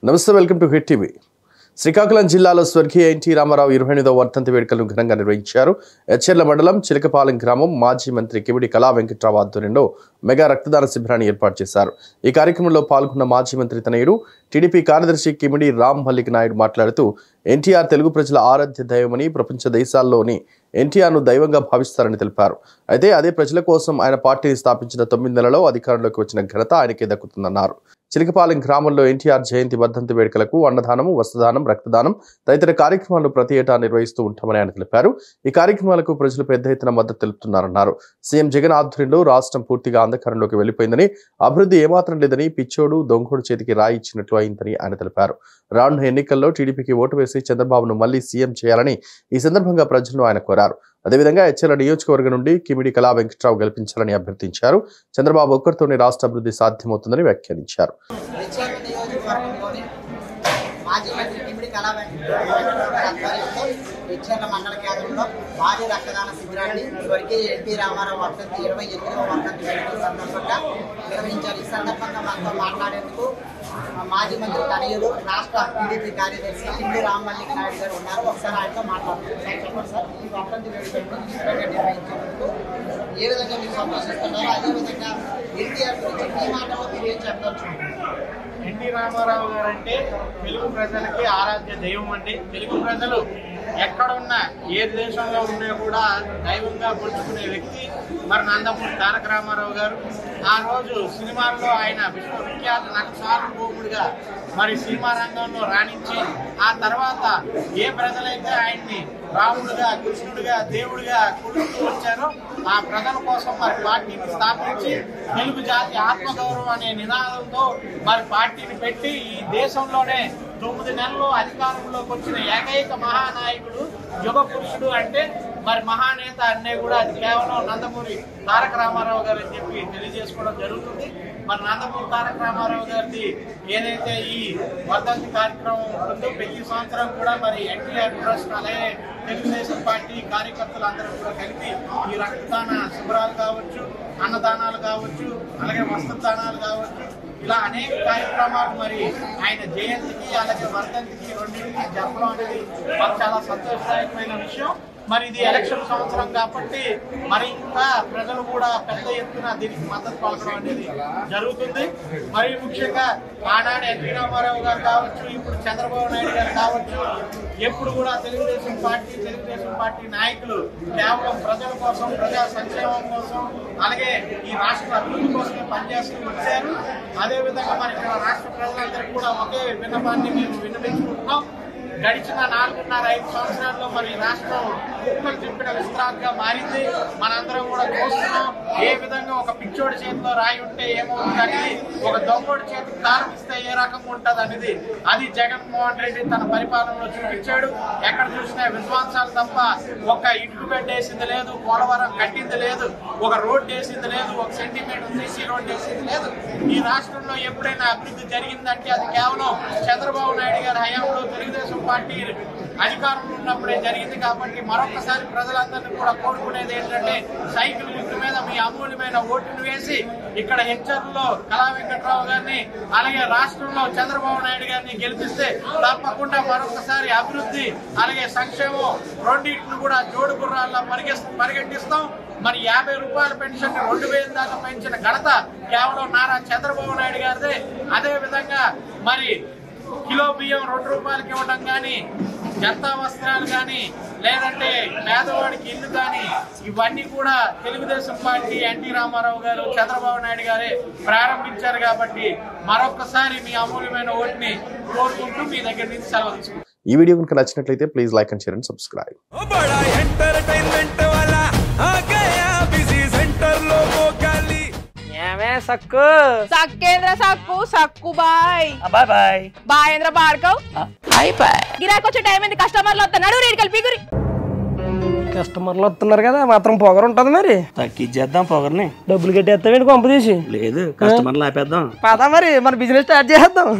నమస్తే welcome to hit TV. Srikakulam జిల్లాలో స్వర్గీయ ఎన్టీ రామారావు 28వ వర్ధంతి వేడుకలను ఘనంగా నిర్వహించారు. ఎచ్చెర్ల మండలం చిలకపాలెం గ్రామం మాజీ మంత్రి కిమిడి కళా వెంకట్రావు ఆధ్వర్యంలో మెగా రక్తదాన శిబిరాన్ని ఏర్పాటు చేశారు. ఈ కార్యక్రమంలో పాల్గొన్న మాజీ మంత్రి తనయుడు టీడీపీ కార్యదర్శి కిమిడి రామ్ మల్లిక్ నాయుడు మాట్లాడుతూ ఎన్టీఆర్ తెలుగు ప్రజల ఆరాధ్య దైవమని, ప్రపంచ దేశాల్లోని ఎన్టీఆర్ను దైవంగా భావిస్తారని తెలిపారు. అయితే అదే ప్రజల కోసం ఆయన పార్టీని స్థాపించిన 9 నెలల్లో అధికారంలోకి వచ్చిన ఘనత ఆయనకే దక్కుతుందన్నారు. చిలకపాలెం గ్రామంలో ఎన్టీఆర్ జయంతి వర్ధంతి వేడుకలకు అన్నదానం, వస్త్రదానం, రక్తదానం తదితర కార్యక్రమాలను ప్రతి ఏటా నిర్వహిస్తూ ఉంటామని ఆయన తెలిపారు. ఈ కార్యక్రమాలకు ప్రజలు పెద్ద ఎత్తున మద్దతు తెలుపుతున్నారన్నారు. సీఎం జగన్ ఆధ్వర్యంలో రాష్ట్రం పూర్తిగా అంధకారంలోకి వెళ్లిపోయిందని, అభివృద్ధి ఏమాత్రం లేదని, పిచ్చోడు దొంగోడు చేతికి రాయి ఇచ్చినట్లు అయిందని ఆయన తెలిపారు. రానున్న ఎన్నికల్లో టీడీపీకి ఓటు వేసి చంద్రబాబును మళ్లీ సీఎం చేయాలని ఈ సందర్భంగా ప్రజలను ఆయన కోరారు. అదేవిధంగా ఎచ్చెర్ల నియోజకవర్గం నుండి కిమిడి కళా వెంకట్రావు గెలిపించాలని అభ్యర్థించారు. చంద్రబాబు ఒక్కరితోనే రాష్ట్ర అభివృద్ధి సాధ్యమవుతుందని వ్యాఖ్యానించారు. ఎచ్చెర్ల మండల కేంద్రంలో భారీ రక్తదాన శిబిరాన్ని స్వర్గీయ ఎన్టీ రామారావు వర్ధంతి 28వ వర్ధంతి వేడుకల సందర్భంగా నిర్వహించారు. ఈ సందర్భంగా మనతో మాట్లాడేందుకు మాజీ మంత్రి తనయులు రాష్ట్ర టీడీపీ కార్యదర్శి కిమిడి రామ్ మల్లిక్ నాయుడు గారు ఉన్నారు. ఒకసారి ఆయనతో మాట్లాడుతున్నారు. చెప్పండి సార్, ఈ వర్ధంతి వేడుకలను నిర్వహించేందుకు ఏ విధంగా మీరు సంతోషిస్తున్నారు? అదేవిధంగా ఎన్టీఆర్ గురించి మీ మాటలో మీరు ఏం చెప్పదలుచుకుంటున్నారు? ఎన్టీ రామారావు గారు అంటే తెలుగు ప్రజలకి ఆరాధ్య దైవం అండి. తెలుగు ప్రజలు ఎక్కడున్నా, ఏ దేశంలో ఉన్నా కూడా దైవంగా కొలుచుకునే వ్యక్తి మరి నందమూరి తారక రామారావు గారు. ఆ రోజు సినిమాల్లో ఆయన విశ్వవిఖ్యాత నట సార్వభౌముడిగా మరి సినిమా రంగంలో రాణించి, ఆ తర్వాత ఏ ప్రజలైతే ఆయన్ని రాముడుగా, కృష్ణుడిగా, దేవుడిగా కొలుస్తూ వచ్చారో ఆ ప్రజల కోసం మరి పార్టీని స్థాపించి తెలుగు జాతి ఆత్మగౌరవం అనే నినాదంతో మరి పార్టీని పెట్టి ఈ దేశంలోనే 9 నెలల్లో అధికారంలోకి వచ్చిన ఏకైక మహానాయకుడు, యుగ పురుషుడు అంటే మరి మహానేత అన్నీ కూడా అది కేవలం నందమూరి తారక రామారావు గారు అని చెప్పి తెలియజేసుకోవడం జరుగుతుంది. మరి నందమూరి తారక రామారావు గారిది ఏదైతే ఈ వర్ధంతి కార్యక్రమం ఉంటుందో ప్రతి సంవత్సరం కూడా మరి ఎన్టీఆర్ ట్రస్ట్ అలాగే తెలుగుదేశం పార్టీ కార్యకర్తలు అందరూ కూడా కలిపి ఈ రక్తదాన శిబిరాలు కావచ్చు, అన్నదానాలు కావచ్చు, అలాగే వస్త్రదానాలు కావచ్చు, ఇలా అనేక కార్యక్రమాలు మరి ఆయన జయంతికి అలాగే వర్ధంతికి రెండింటికి జరపడం అనేది మాకు చాలా సంతోషదాయకమైన విషయం. మరి ఇది ఎలక్షన్ సంవత్సరం కాబట్టి మరి ఇంకా ప్రజలు కూడా పెద్ద ఎత్తున దీనికి మద్దతు పలకడం అనేది జరుగుతుంది. మరి ముఖ్యంగా ఆనాడు ఎన్టీ రామారావు గారు కావచ్చు, ఇప్పుడు చంద్రబాబు నాయుడు గారు కావచ్చు, ఎప్పుడు కూడా తెలుగుదేశం పార్టీ నాయకులు కేవలం ప్రజల కోసం, ప్రజా సంక్షేమం కోసం, అలాగే ఈ రాష్ట్ర అభివృద్ధి కోసమే పనిచేస్తూ వచ్చారు. అదేవిధంగా మరి ఇక్కడ రాష్ట్ర ప్రజలందరికీ కూడా ఒకే విన్నపాన్ని మేము విన్నవించుకుంటున్నాం. గడిచిన 4.5 సంవత్సరాల్లో మరి రాష్ట్రం కుక్కలు చెప్పిన విస్తరాలుగా మారింది. మనందరం కూడా చూస్తున్నాం ఏ విధంగా ఒక పిచ్చోడి చేతిలో రాయి ఉంటే ఏమవుతుంది, ఒక దొంగోడి చేతికి దారం ఇస్తే ఏ రకంగా ఉంటుంది అనేది అది జగన్మోహన్ రెడ్డి తన పరిపాలనలో చూపించాడు. ఎక్కడ చూసినా విధ్వంసాలు తప్ప ఒక ఇటుకు బెడ్ వేసింది లేదు, పోలవరం కట్టింది లేదు, ఒక రోడ్డు వేసింది లేదు, ఒక సెంటీమీటర్ సీసీ రోడ్డు వేసింది లేదు. ఈ రాష్ట్రంలో ఎప్పుడైనా అభివృద్ధి జరిగిందంటే అది కేవలం చంద్రబాబు నాయుడు గారి హయాంలో తెలుగుదేశం పార్టీ అధికారంలో ఉన్నప్పుడే జరిగింది. కాబట్టి మరొకసారి ప్రజలందరినీ కూడా కోరుకునేది ఏంటంటే సైకిల్ గుర్తు మీద మీ అమూల్యమైన ఓటును వేసి ఇక్కడ ఎచ్చెర్లలో కళా వెంకట్రావు గారిని అలాగే రాష్ట్రంలో చంద్రబాబు నాయుడు గారిని గెలిపిస్తే తప్పకుండా మరొకసారి అభివృద్ధి అలాగే సంక్షేమం రెండింటిని కూడా జోడు గుర్రాల్లో పరిగెట్టిస్తాం. మరి 50 రూపాయల పెన్షన్ 2000 దాకా పెంచిన ఘనత కేవలం నారా చంద్రబాబు నాయుడు గారిదే. అదే విధంగా మరి కిలో బియ్యం 2 రూపాయలకి ఇవ్వడం కానీ, జంతా వస్త్రాలు కానీ, లేదంటే పేదవాడికి ఇల్లు కానీ, ఇవన్నీ కూడా తెలుగుదేశం పార్టీ ఎన్టీ రామారావు గారు, చంద్రబాబు నాయుడు గారే ప్రారంభించారు. కాబట్టి మరొకసారి మీ అమూల్యమైన ఓటుని కోరుకుంటూ మీ దగ్గర నుంచి సెలవు తీసుకుంటాం. ఈ వీడియో కనుక నచ్చినట్లయితే please like and share and subscribe. సక్కు సక్కేంద్ర సక్కు సక్కు బాయ్ బాయ్ బాయ్ బాయేంద్ర భార్గవ్ హాయ్ బాయ్. గిరాకి వచ్చే టైం ఏంది, కస్టమర్లు వస్తున్నాడు, రేడికల్ పీగురి. కస్టమర్లు వస్తున్నారు కదా, మాత్రం పొగరు ఉంటది. మరి తగ్గించేద్దాం పొగర్ని. డబ్బులు కట్టేస్తావేంటి కొంప తీసి? లేదు, కస్టమర్లు ఆపేద్దాం. పదా మరి మన బిజినెస్ స్టార్ట్ చేద్దాం.